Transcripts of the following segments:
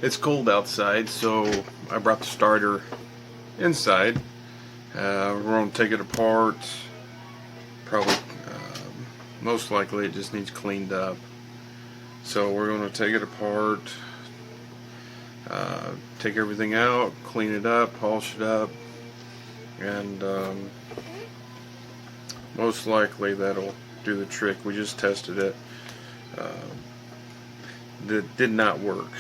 It's cold outside, so I brought the starter inside. We're going to take it apart. Probably, most likely it just needs cleaned up. So we're going to take it apart, take everything out, clean it up, polish it up, and most likely that'll do the trick. We just tested it. That did not work.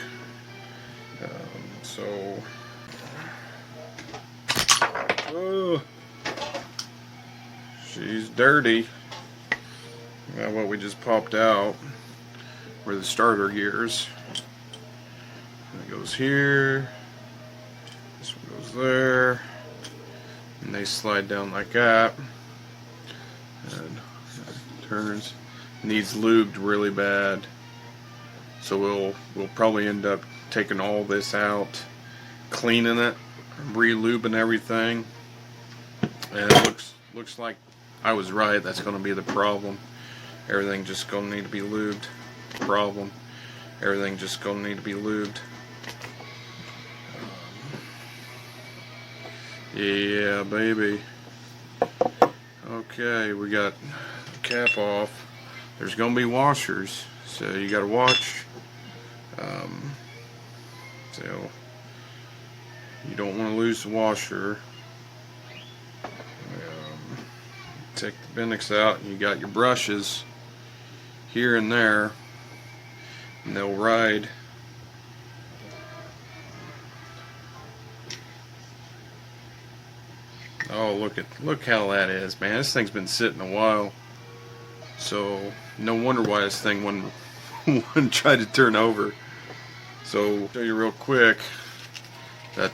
Oh, she's dirty. Now what we just popped out were the starter gears. It goes here, this one goes there, and they slide down like that. And it turns. Needs lubed really bad. So we'll probably end up taking all this out, cleaning it, re-lubing everything, and it looks like I was right. That's going to be the problem. Everything just going to need to be lubed. Problem. Everything just going to need to be lubed. Yeah, baby. Okay, we got the cap off. There's going to be washers, so you got to watch. So you don't want to lose the washer. Take the Bendix out, and you got your brushes here and there, and they'll ride. Oh, look how that is, man. This thing's been sitting a while, so no wonder why this thing wouldn't try to turn over. So show you real quick that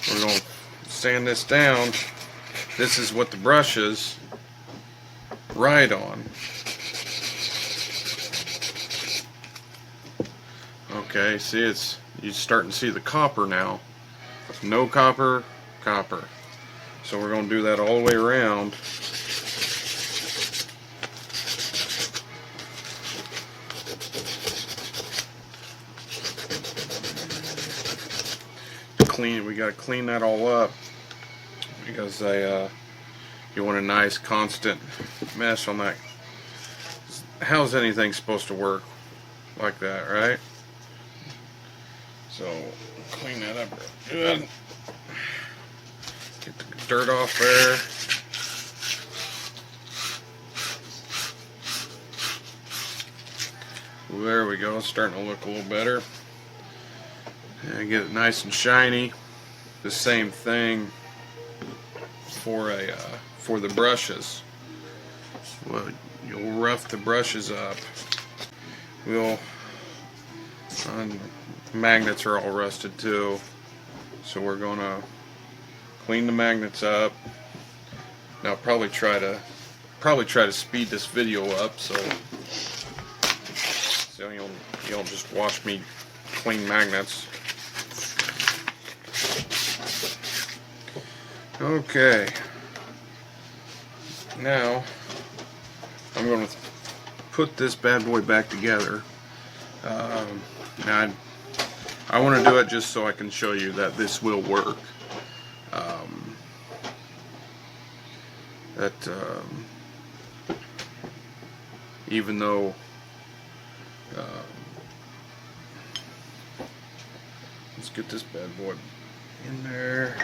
we're gonna sand this down. This is what the brushes ride on. Okay, see, you're starting to see the copper now. No copper, copper. So we're going to do that all the way around. We got to clean that all up because you want a nice constant mesh on that. How's anything supposed to work like that, right? So clean that up real good. Get the dirt off there. There we go. It's starting to look a little better. And get it nice and shiny. The same thing for the brushes. Well, you'll rough the brushes up. Magnets are all rusted too, so we're gonna clean the magnets up. Now probably try to speed this video up so you don't just watch me clean magnets. Okay, now I'm going to put this bad boy back together. Now I want to do it just so I can show you that this will work. Even though let's get this bad boy in there.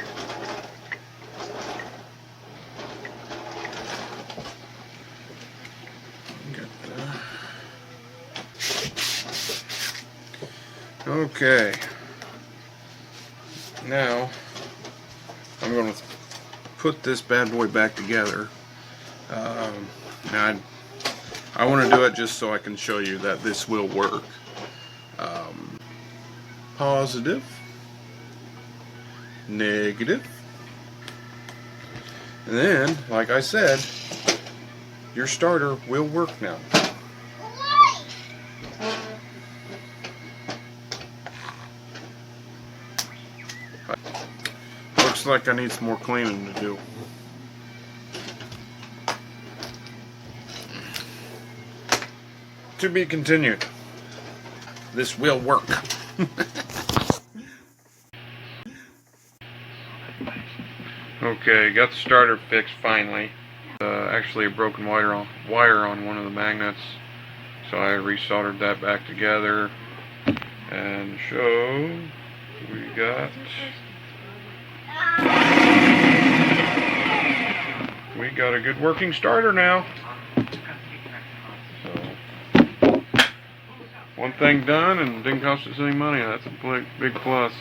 Okay, now I'm going to put this bad boy back together. Now I want to do it just so I can show you that this will work. Positive, negative, and then, like I said, your starter will work now. Looks like I need some more cleaning to do. To be continued. this will work. Okay, got the starter fixed finally. Actually a broken wire on one of the magnets, so I resoldered that back together. And show we got a good working starter now. So one thing done and didn't cost us any money. That's a big plus.